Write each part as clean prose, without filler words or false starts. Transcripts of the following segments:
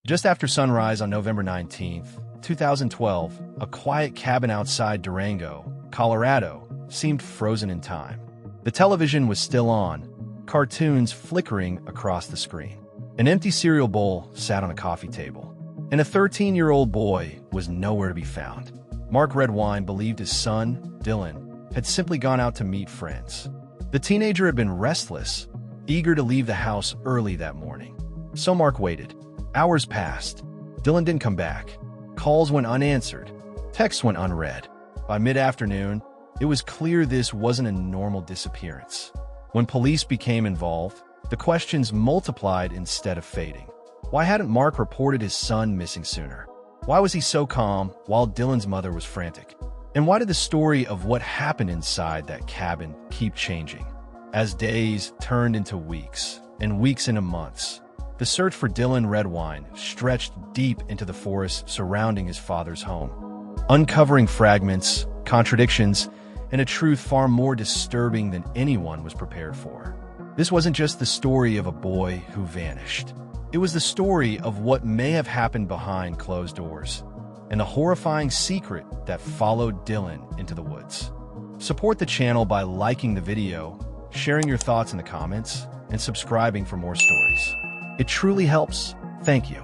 Just after sunrise on November 19th, 2012, a quiet cabin outside Durango, Colorado, seemed frozen in time. The television was still on, cartoons flickering across the screen. An empty cereal bowl sat on a coffee table, and a 13-year-old boy was nowhere to be found. Mark Redwine believed his son, Dylan, had simply gone out to meet friends. The teenager had been restless, eager to leave the house early that morning. So Mark waited. Hours passed. Dylan didn't come back. Calls went unanswered. Texts went unread. By mid-afternoon, it was clear this wasn't a normal disappearance. When police became involved, the questions multiplied instead of fading. Why hadn't Mark reported his son missing sooner? Why was he so calm while Dylan's mother was frantic? And why did the story of what happened inside that cabin keep changing? As days turned into weeks, and weeks into months, the search for Dylan Redwine stretched deep into the forest surrounding his father's home, uncovering fragments, contradictions, and a truth far more disturbing than anyone was prepared for. This wasn't just the story of a boy who vanished. It was the story of what may have happened behind closed doors, and the horrifying secret that followed Dylan into the woods. Support the channel by liking the video, sharing your thoughts in the comments, and subscribing for more stories. It truly helps. Thank you.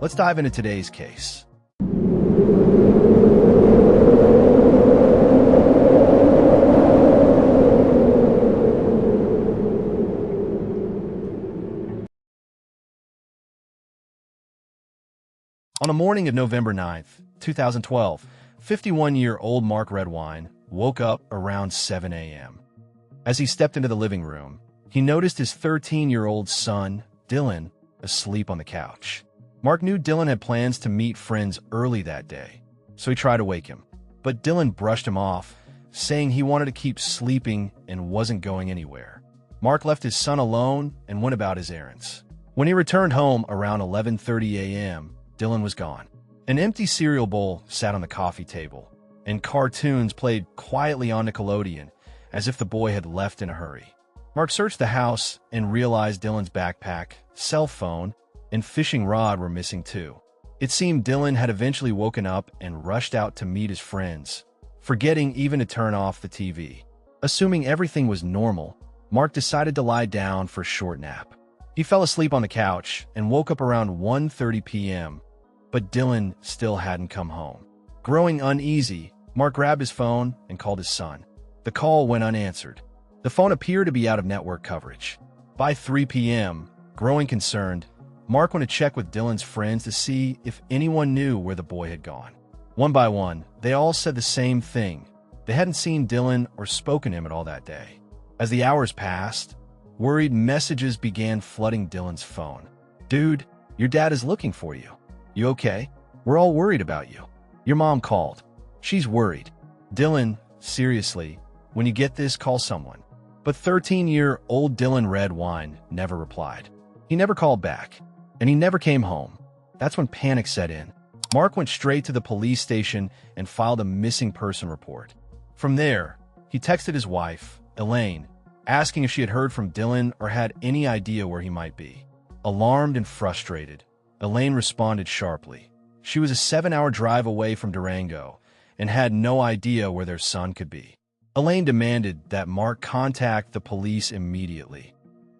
Let's dive into today's case. On the morning of November 9th, 2012, 51-year-old Mark Redwine woke up around 7 a.m. As he stepped into the living room, he noticed his 13-year-old son, Dylan, asleep on the couch. Mark knew Dylan had plans to meet friends early that day, so he tried to wake him. But Dylan brushed him off, saying he wanted to keep sleeping and wasn't going anywhere. Mark left his son alone and went about his errands. When he returned home around 11:30 a.m., Dylan was gone. An empty cereal bowl sat on the coffee table, and cartoons played quietly on Nickelodeon, as if the boy had left in a hurry. Mark searched the house and realized Dylan's backpack, cell phone, and fishing rod were missing too. It seemed Dylan had eventually woken up and rushed out to meet his friends, forgetting even to turn off the TV. Assuming everything was normal, Mark decided to lie down for a short nap. He fell asleep on the couch and woke up around 1:30 p.m., but Dylan still hadn't come home. Growing uneasy, Mark grabbed his phone and called his son. The call went unanswered. The phone appeared to be out of network coverage. By 3 p.m., growing concerned, Mark went to check with Dylan's friends to see if anyone knew where the boy had gone. One by one, they all said the same thing. They hadn't seen Dylan or spoken to him at all that day. As the hours passed, worried messages began flooding Dylan's phone. "Dude, your dad is looking for you. You okay? We're all worried about you. Your mom called. She's worried. Dylan, seriously, when you get this, call someone." But 13-year-old Dylan Redwine never replied. He never called back, and he never came home. That's when panic set in. Mark went straight to the police station and filed a missing person report. From there, he texted his wife, Elaine, asking if she had heard from Dylan or had any idea where he might be. Alarmed and frustrated, Elaine responded sharply. She was a 7-hour drive away from Durango and had no idea where their son could be. Elaine demanded that Mark contact the police immediately,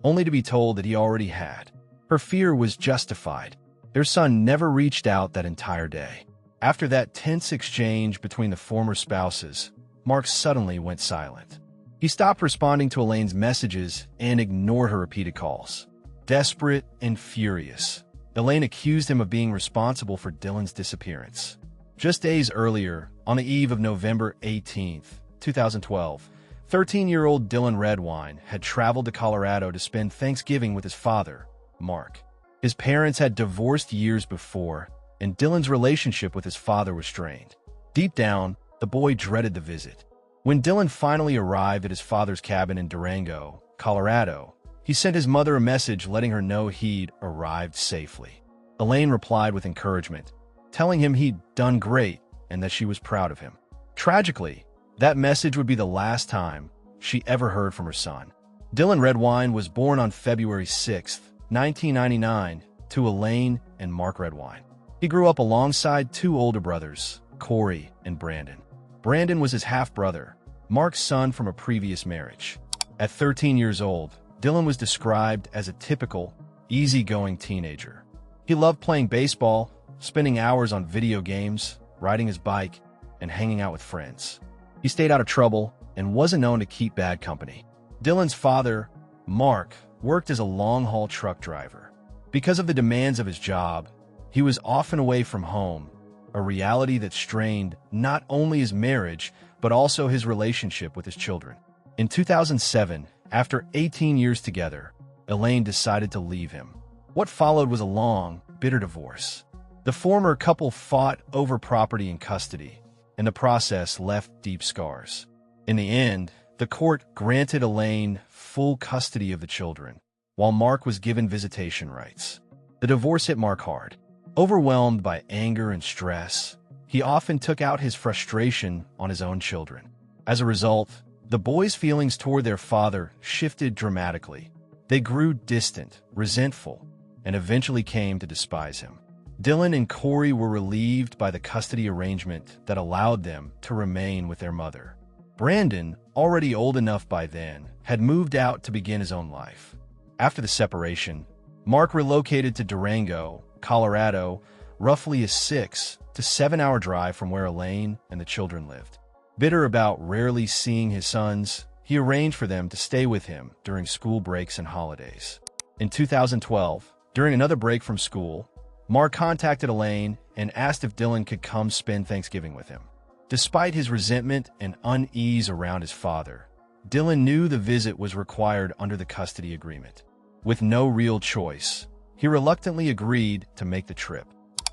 only to be told that he already had. Her fear was justified. Their son never reached out that entire day. After that tense exchange between the former spouses, Mark suddenly went silent. He stopped responding to Elaine's messages and ignored her repeated calls. Desperate and furious, Elaine accused him of being responsible for Dylan's disappearance. Just days earlier, on the eve of November 18th, 2012, 13-year-old Dylan Redwine had traveled to Colorado to spend Thanksgiving with his father, Mark. His parents had divorced years before, and Dylan's relationship with his father was strained. Deep down, the boy dreaded the visit. When Dylan finally arrived at his father's cabin in Durango, Colorado, he sent his mother a message letting her know he'd arrived safely. Elaine replied with encouragement, telling him he'd done great and that she was proud of him. Tragically, that message would be the last time she ever heard from her son. Dylan Redwine was born on February 6, 1999, to Elaine and Mark Redwine. He grew up alongside two older brothers, Corey and Brandon. Brandon was his half-brother, Mark's son from a previous marriage. At 13 years old, Dylan was described as a typical, easygoing teenager. He loved playing baseball, spending hours on video games, riding his bike, and hanging out with friends. He stayed out of trouble and wasn't known to keep bad company. Dylan's father, Mark, worked as a long-haul truck driver. Because of the demands of his job, he was often away from home, a reality that strained not only his marriage, but also his relationship with his children. In 2007, after 18 years together, Elaine decided to leave him. What followed was a long, bitter divorce. The former couple fought over property and custody, and the process left deep scars. In the end, the court granted Elaine full custody of the children, while Mark was given visitation rights. The divorce hit Mark hard. Overwhelmed by anger and stress, he often took out his frustration on his own children. As a result, the boys' feelings toward their father shifted dramatically. They grew distant, resentful, and eventually came to despise him. Dylan and Corey were relieved by the custody arrangement that allowed them to remain with their mother. Brandon, already old enough by then, had moved out to begin his own life. After the separation, Mark relocated to Durango, Colorado, roughly a 6 to 7 hour drive from where Elaine and the children lived. Bitter about rarely seeing his sons, he arranged for them to stay with him during school breaks and holidays. In 2012, during another break from school, Mark contacted Elaine and asked if Dylan could come spend Thanksgiving with him. Despite his resentment and unease around his father, Dylan knew the visit was required under the custody agreement. With no real choice, he reluctantly agreed to make the trip.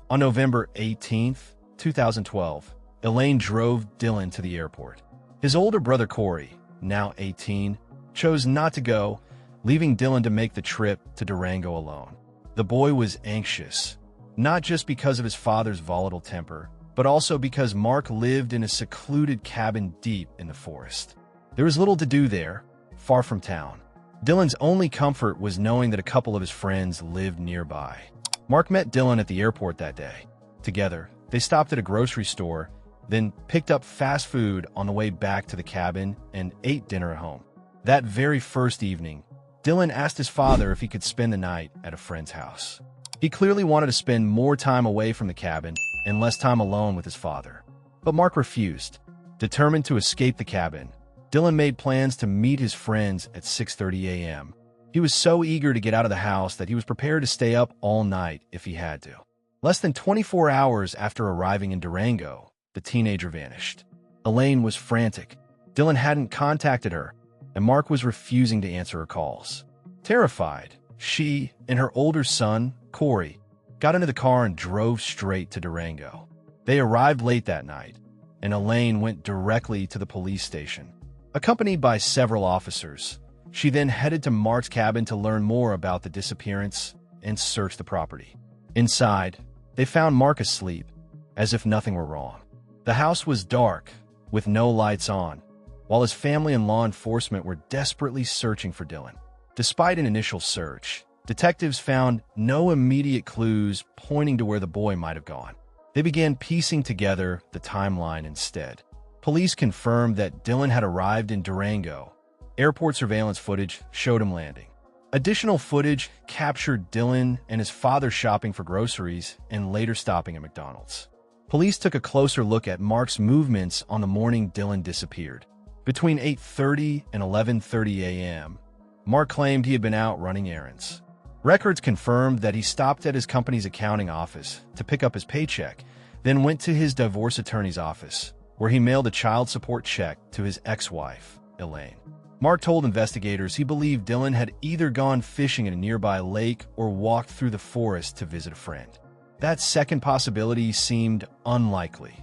On November 18, 2012, Elaine drove Dylan to the airport. His older brother Corey, now 18, chose not to go, leaving Dylan to make the trip to Durango alone. The boy was anxious, not just because of his father's volatile temper, but also because Mark lived in a secluded cabin deep in the forest. There was little to do there, far from town. Dylan's only comfort was knowing that a couple of his friends lived nearby. Mark met Dylan at the airport that day. Together, they stopped at a grocery store, then picked up fast food on the way back to the cabin and ate dinner at home. That very first evening, Dylan asked his father if he could spend the night at a friend's house. He clearly wanted to spend more time away from the cabin and less time alone with his father. But Mark refused. Determined to escape the cabin, Dylan made plans to meet his friends at 6:30 a.m. He was so eager to get out of the house that he was prepared to stay up all night if he had to. Less than 24 hours after arriving in Durango, the teenager vanished. Elaine was frantic. Dylan hadn't contacted her, and Mark was refusing to answer her calls. Terrified, she and her older son, Corey, got into the car and drove straight to Durango. They arrived late that night, and Elaine went directly to the police station. Accompanied by several officers, she then headed to Mark's cabin to learn more about the disappearance and search the property. Inside, they found Mark asleep, as if nothing were wrong. The house was dark, with no lights on, while his family and law enforcement were desperately searching for Dylan. Despite an initial search, detectives found no immediate clues pointing to where the boy might have gone. They began piecing together the timeline instead. Police confirmed that Dylan had arrived in Durango. Airport surveillance footage showed him landing. Additional footage captured Dylan and his father shopping for groceries and later stopping at McDonald's. Police took a closer look at Mark's movements on the morning Dylan disappeared. Between 8:30 and 11:30 a.m., Mark claimed he had been out running errands. Records confirmed that he stopped at his company's accounting office to pick up his paycheck, then went to his divorce attorney's office, where he mailed a child support check to his ex-wife, Elaine. Mark told investigators he believed Dylan had either gone fishing in a nearby lake or walked through the forest to visit a friend. That second possibility seemed unlikely.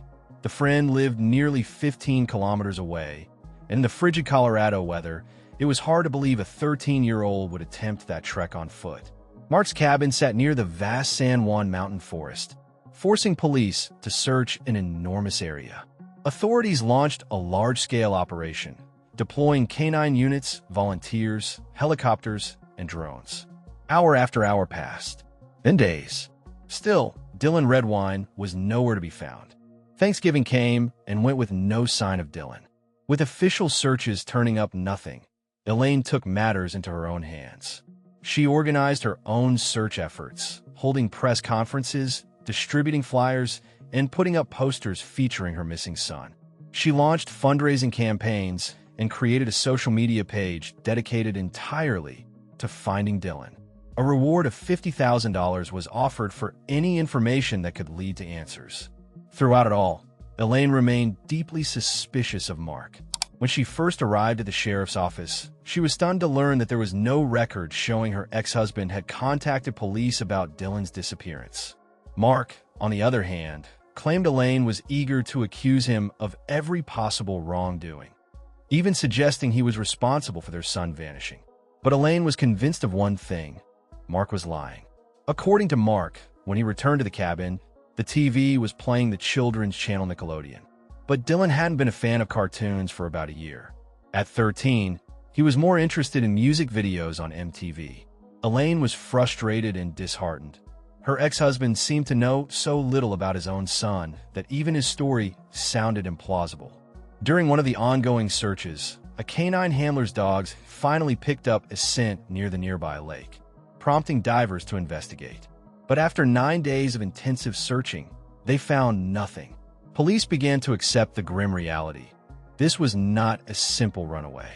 The friend lived nearly 15 kilometers away, and in the frigid Colorado weather, it was hard to believe a 13-year-old would attempt that trek on foot. Mark's cabin sat near the vast San Juan mountain forest, forcing police to search an enormous area. Authorities launched a large-scale operation, deploying canine units, volunteers, helicopters, and drones. Hour after hour passed, then days. Still, Dylan Redwine was nowhere to be found. Thanksgiving came and went with no sign of Dylan. With official searches turning up nothing, Elaine took matters into her own hands. She organized her own search efforts, holding press conferences, distributing flyers, and putting up posters featuring her missing son. She launched fundraising campaigns and created a social media page dedicated entirely to finding Dylan. A reward of $50,000 was offered for any information that could lead to answers. Throughout it all, Elaine remained deeply suspicious of Mark. When she first arrived at the sheriff's office, she was stunned to learn that there was no record showing her ex-husband had contacted police about Dylan's disappearance. Mark, on the other hand, claimed Elaine was eager to accuse him of every possible wrongdoing, even suggesting he was responsible for their son vanishing. But Elaine was convinced of one thing: Mark was lying. According to Mark, when he returned to the cabin, the TV was playing the children's channel Nickelodeon. But Dylan hadn't been a fan of cartoons for about a year. At 13, he was more interested in music videos on MTV. Elaine was frustrated and disheartened. Her ex-husband seemed to know so little about his own son that even his story sounded implausible. During one of the ongoing searches, a canine handler's dogs finally picked up a scent near the nearby lake, prompting divers to investigate. But after 9 days of intensive searching, they found nothing. Police began to accept the grim reality. This was not a simple runaway.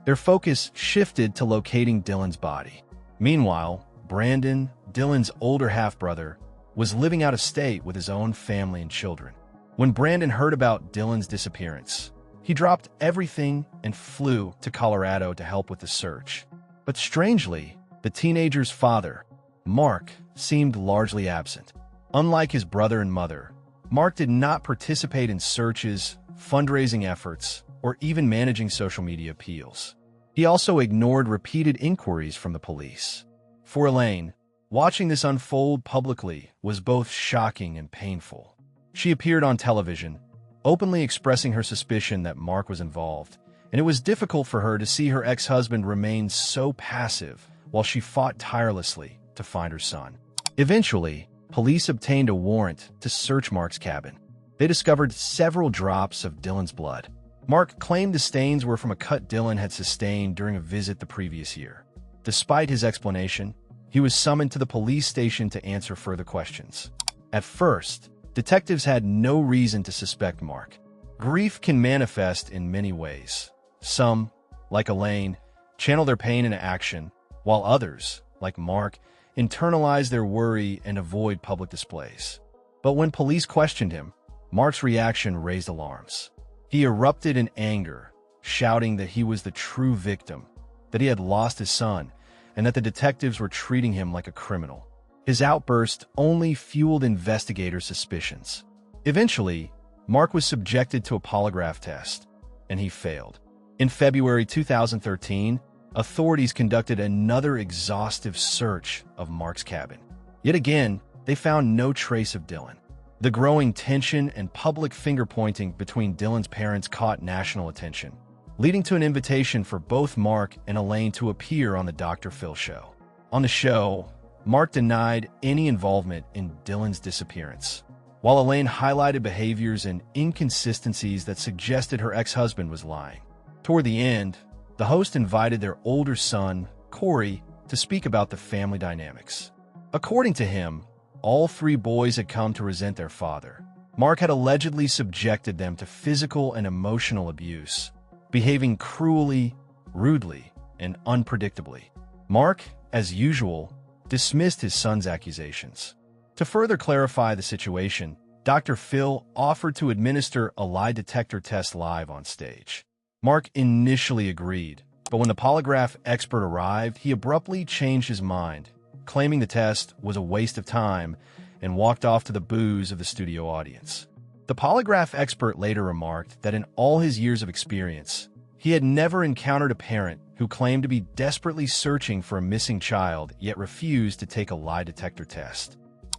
Their focus shifted to locating Dylan's body. Meanwhile, Brandon, Dylan's older half-brother, was living out of state with his own family and children. When Brandon heard about Dylan's disappearance, he dropped everything and flew to Colorado to help with the search. But strangely, the teenager's father, Mark, seemed largely absent. Unlike his brother and mother, Mark did not participate in searches, fundraising efforts, or even managing social media appeals. He also ignored repeated inquiries from the police. For Elaine, watching this unfold publicly was both shocking and painful. She appeared on television, openly expressing her suspicion that Mark was involved, and it was difficult for her to see her ex-husband remain so passive while she fought tirelessly to find her son. Eventually, police obtained a warrant to search Mark's cabin. They discovered several drops of Dylan's blood. Mark claimed the stains were from a cut Dylan had sustained during a visit the previous year. Despite his explanation, he was summoned to the police station to answer further questions. At first, detectives had no reason to suspect Mark. Grief can manifest in many ways. Some, like Elaine, channel their pain into action, while others, like Mark, internalize their worry and avoid public displays. But when police questioned him, Mark's reaction raised alarms. He erupted in anger, shouting that he was the true victim, that he had lost his son, and that the detectives were treating him like a criminal. His outburst only fueled investigators' suspicions. Eventually, Mark was subjected to a polygraph test, and he failed. In February 2013, authorities conducted another exhaustive search of Mark's cabin. Yet again, they found no trace of Dylan. The growing tension and public finger-pointing between Dylan's parents caught national attention, leading to an invitation for both Mark and Elaine to appear on the Dr. Phil show. On the show, Mark denied any involvement in Dylan's disappearance, while Elaine highlighted behaviors and inconsistencies that suggested her ex-husband was lying. Toward the end, the host invited their older son, Corey, to speak about the family dynamics. According to him, all three boys had come to resent their father. Mark had allegedly subjected them to physical and emotional abuse, behaving cruelly, rudely, and unpredictably. Mark, as usual, dismissed his son's accusations. To further clarify the situation, Dr. Phil offered to administer a lie detector test live on stage. Mark initially agreed, but when the polygraph expert arrived, he abruptly changed his mind, claiming the test was a waste of time, and walked off to the boos of the studio audience. The polygraph expert later remarked that in all his years of experience, he had never encountered a parent who claimed to be desperately searching for a missing child yet refused to take a lie detector test.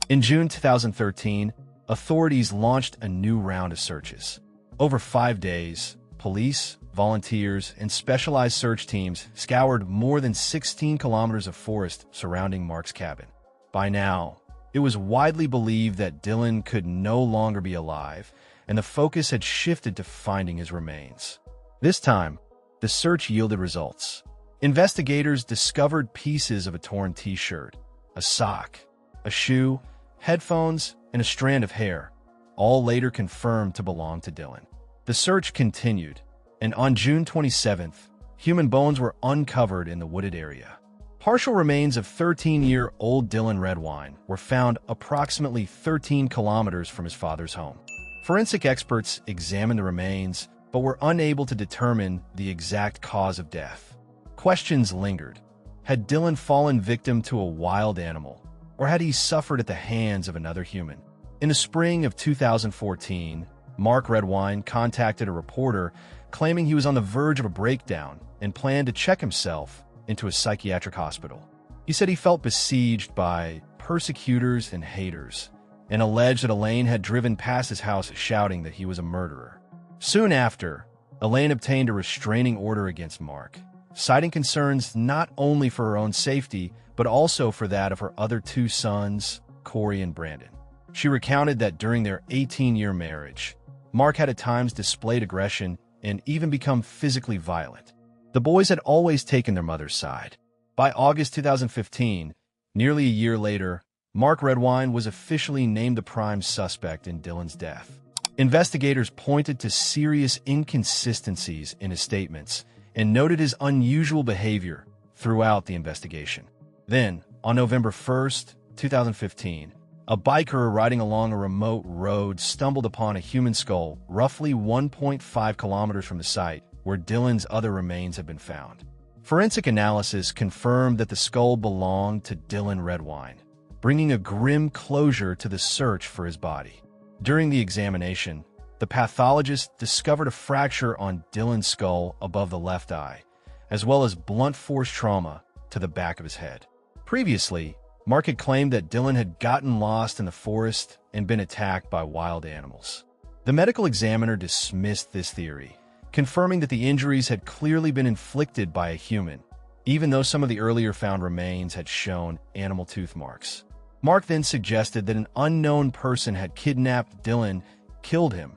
In June 2013, authorities launched a new round of searches. Over 5 days, police, volunteers, and specialized search teams scoured more than 16 kilometers of forest surrounding Mark's cabin. By now, It was widely believed that Dylan could no longer be alive, and the focus had shifted to finding his remains. This time, the search yielded results. Investigators discovered pieces of a torn t-shirt, a sock, a shoe, headphones, and a strand of hair, all later confirmed to belong to Dylan. The search continued, and on June 27th, human bones were uncovered in the wooded area. Partial remains of 13-year-old Dylan Redwine were found approximately 13 kilometers from his father's home. Forensic experts examined the remains, but were unable to determine the exact cause of death. Questions lingered. Had Dylan fallen victim to a wild animal, or had he suffered at the hands of another human? In the spring of 2014, Mark Redwine contacted a reporter claiming he was on the verge of a breakdown and planned to check himself into a psychiatric hospital. He said he felt besieged by persecutors and haters, and alleged that Elaine had driven past his house shouting that he was a murderer. Soon after, Elaine obtained a restraining order against Mark, citing concerns not only for her own safety, but also for that of her other two sons, Corey and Brandon. She recounted that during their 18-year marriage, Mark had at times displayed aggression and even become physically violent. The boys had always taken their mother's side. By August 2015, nearly a year later, Mark Redwine was officially named the prime suspect in Dylan's death. Investigators pointed to serious inconsistencies in his statements and noted his unusual behavior throughout the investigation. Then, on November 1st, 2015, a biker riding along a remote road stumbled upon a human skull roughly 1.5 kilometers from the site where Dylan's other remains had been found. Forensic analysis confirmed that the skull belonged to Dylan Redwine, bringing a grim closure to the search for his body. During the examination, the pathologist discovered a fracture on Dylan's skull above the left eye, as well as blunt force trauma to the back of his head. Previously, Mark had claimed that Dylan had gotten lost in the forest and been attacked by wild animals. The medical examiner dismissed this theory, confirming that the injuries had clearly been inflicted by a human, even though some of the earlier found remains had shown animal tooth marks. Mark then suggested that an unknown person had kidnapped Dylan, killed him,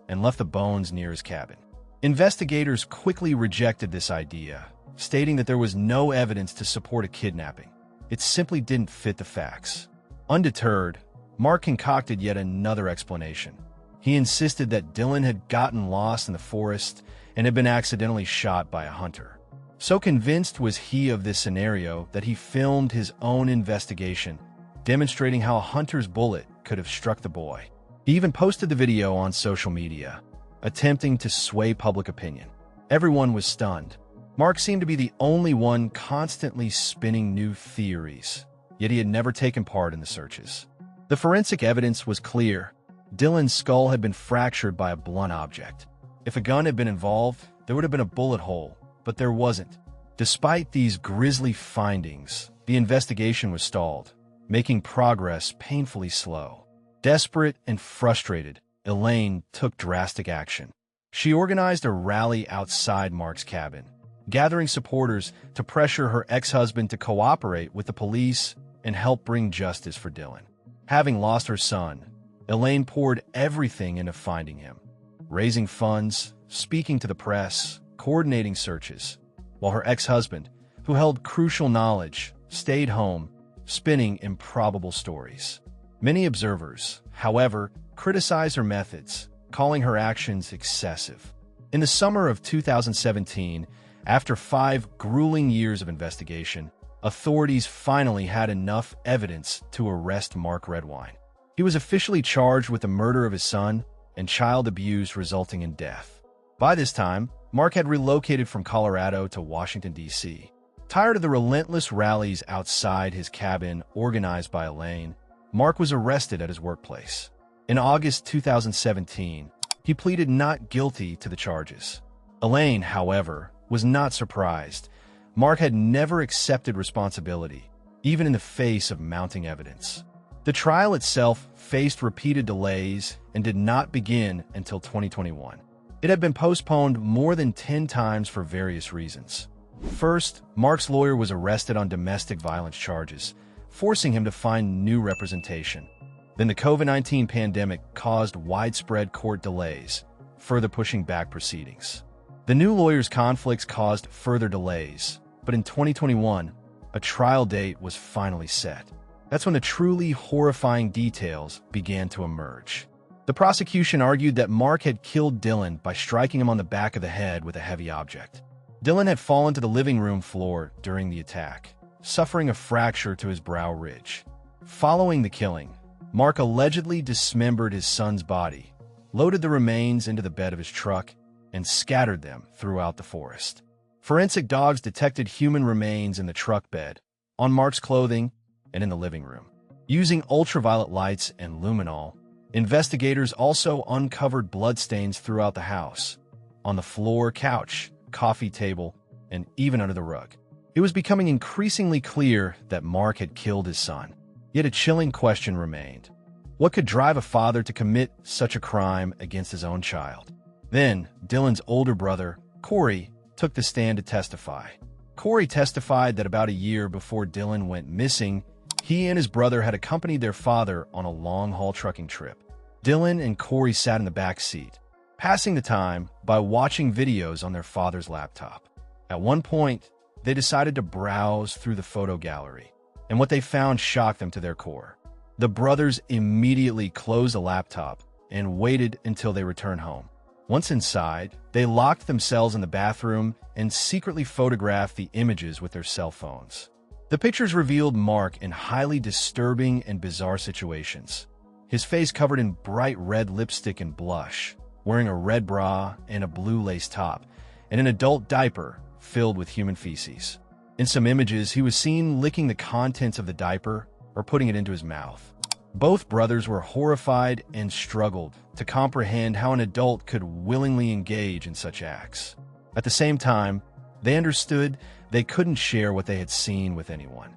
and left the bones near his cabin. Investigators quickly rejected this idea, stating that there was no evidence to support a kidnapping. It simply didn't fit the facts. Undeterred, Mark concocted yet another explanation. He insisted that Dylan had gotten lost in the forest and had been accidentally shot by a hunter. So convinced was he of this scenario that he filmed his own investigation, demonstrating how a hunter's bullet could have struck the boy. He even posted the video on social media, attempting to sway public opinion. Everyone was stunned. Mark seemed to be the only one constantly spinning new theories, yet he had never taken part in the searches. The forensic evidence was clear. Dylan's skull had been fractured by a blunt object. If a gun had been involved, there would have been a bullet hole, but there wasn't. Despite these grisly findings, the investigation was stalled, making progress painfully slow. Desperate and frustrated, Elaine took drastic action. She organized a rally outside Mark's cabin, gathering supporters to pressure her ex-husband to cooperate with the police and help bring justice for Dylan. Having lost her son, Elaine poured everything into finding him, raising funds, speaking to the press, coordinating searches, while her ex-husband, who held crucial knowledge, stayed home, spinning improbable stories. Many observers, however, criticized her methods, calling her actions excessive. In the summer of 2017, after 5 grueling years of investigation, authorities finally had enough evidence to arrest Mark Redwine. He was officially charged with the murder of his son and child abuse resulting in death. By this time, Mark had relocated from Colorado to Washington, D.C. Tired of the relentless rallies outside his cabin organized by Elaine, Mark was arrested at his workplace. In August 2017, he pleaded not guilty to the charges. Elaine, however, was not surprised. Mark had never accepted responsibility, even in the face of mounting evidence. The trial itself faced repeated delays and did not begin until 2021. It had been postponed more than 10 times for various reasons. First, Mark's lawyer was arrested on domestic violence charges, forcing him to find new representation. Then the COVID-19 pandemic caused widespread court delays, further pushing back proceedings. The new lawyer's conflicts caused further delays, but in 2021, a trial date was finally set. That's when the truly horrifying details began to emerge. The prosecution argued that Mark had killed Dylan by striking him on the back of the head with a heavy object. Dylan had fallen to the living room floor during the attack, suffering a fracture to his brow ridge. Following the killing, Mark allegedly dismembered his son's body, loaded the remains into the bed of his truck, and scattered them throughout the forest. Forensic dogs detected human remains in the truck bed, on Mark's clothing, and in the living room. Using ultraviolet lights and luminol, investigators also uncovered bloodstains throughout the house, on the floor, couch, coffee table, and even under the rug. It was becoming increasingly clear that Mark had killed his son. Yet a chilling question remained. What could drive a father to commit such a crime against his own child? Then, Dylan's older brother, Corey, took the stand to testify. Corey testified that about a year before Dylan went missing, he and his brother had accompanied their father on a long-haul trucking trip. Dylan and Corey sat in the back seat, passing the time by watching videos on their father's laptop. At one point, they decided to browse through the photo gallery, and what they found shocked them to their core. The brothers immediately closed the laptop and waited until they returned home. Once inside, they locked themselves in the bathroom and secretly photographed the images with their cell phones. The pictures revealed Mark in highly disturbing and bizarre situations. His face covered in bright red lipstick and blush, wearing a red bra and a blue lace top, and an adult diaper filled with human feces. In some images, he was seen licking the contents of the diaper or putting it into his mouth. Both brothers were horrified and struggled to comprehend how an adult could willingly engage in such acts. At the same time, they understood they couldn't share what they had seen with anyone.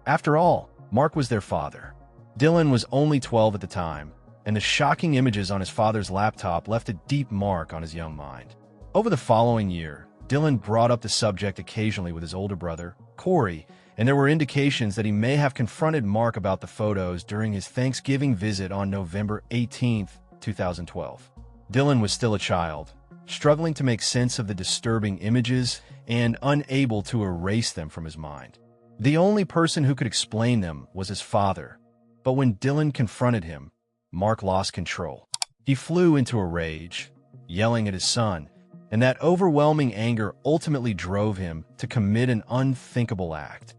After all, Mark was their father. Dylan was only 12 at the time, and the shocking images on his father's laptop left a deep mark on his young mind. Over the following year, Dylan brought up the subject occasionally with his older brother, Corey, and there were indications that he may have confronted Mark about the photos during his Thanksgiving visit on November 18, 2012. Dylan was still a child, struggling to make sense of the disturbing images and unable to erase them from his mind. The only person who could explain them was his father, but when Dylan confronted him, Mark lost control. He flew into a rage, yelling at his son, and that overwhelming anger ultimately drove him to commit an unthinkable act.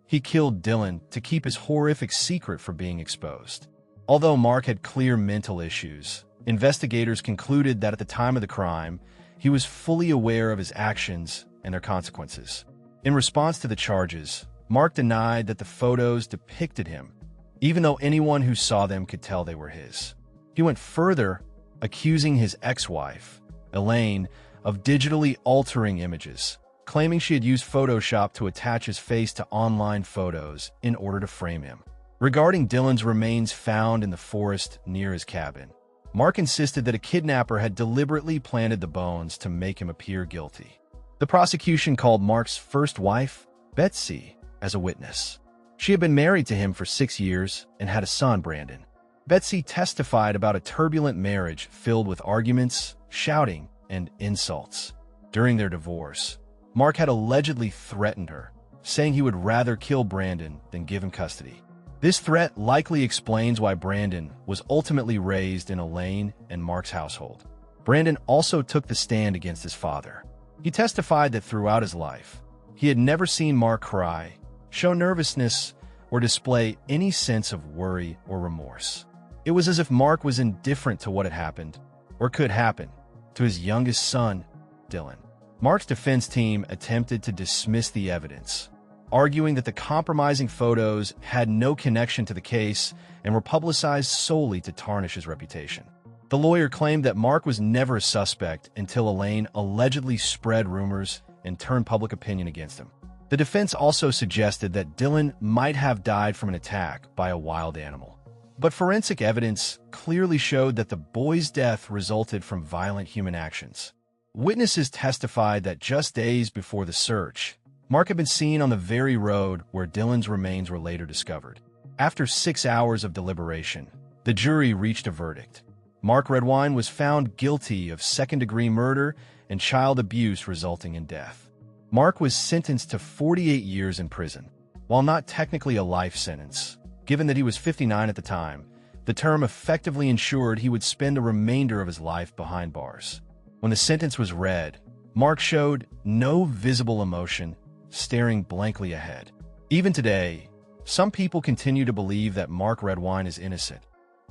He killed Dylan to keep his horrific secret from being exposed. Although Mark had clear mental issues, investigators concluded that at the time of the crime, he was fully aware of his actions and their consequences. In response to the charges, Mark denied that the photos depicted him, even though anyone who saw them could tell they were his. He went further, accusing his ex-wife, Elaine, of digitally altering images, claiming she had used Photoshop to attach his face to online photos in order to frame him. Regarding Dylan's remains found in the forest near his cabin, Mark insisted that a kidnapper had deliberately planted the bones to make him appear guilty. The prosecution called Mark's first wife, Betsy, as a witness. She had been married to him for 6 years and had a son, Brandon. Betsy testified about a turbulent marriage filled with arguments, shouting, and insults. During their divorce, Mark had allegedly threatened her, saying he would rather kill Brandon than give him custody. This threat likely explains why Brandon was ultimately raised in Elaine and Mark's household. Brandon also took the stand against his father. He testified that throughout his life, he had never seen Mark cry, show nervousness, or display any sense of worry or remorse. It was as if Mark was indifferent to what had happened, or could happen, to his youngest son, Dylan. Mark's defense team attempted to dismiss the evidence, arguing that the compromising photos had no connection to the case and were publicized solely to tarnish his reputation. The lawyer claimed that Mark was never a suspect until Elaine allegedly spread rumors and turned public opinion against him. The defense also suggested that Dylan might have died from an attack by a wild animal. But forensic evidence clearly showed that the boy's death resulted from violent human actions. Witnesses testified that just days before the search, Mark had been seen on the very road where Dylan's remains were later discovered. After 6 hours of deliberation, the jury reached a verdict. Mark Redwine was found guilty of second-degree murder and child abuse resulting in death. Mark was sentenced to 48 years in prison. While not technically a life sentence, given that he was 59 at the time, the term effectively ensured he would spend the remainder of his life behind bars. When the sentence was read, Mark showed no visible emotion, staring blankly ahead. Even today, some people continue to believe that Mark Redwine is innocent,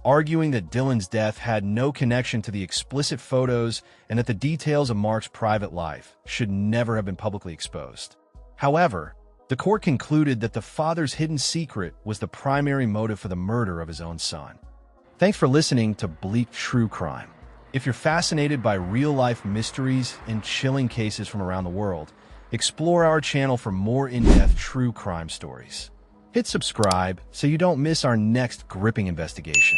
arguing that Dylan's death had no connection to the explicit photos and that the details of Mark's private life should never have been publicly exposed. However, the court concluded that the father's hidden secret was the primary motive for the murder of his own son. Thanks for listening to Bleak True Crime. If you're fascinated by real-life mysteries and chilling cases from around the world, explore our channel for more in-depth true crime stories. Hit subscribe so you don't miss our next gripping investigation.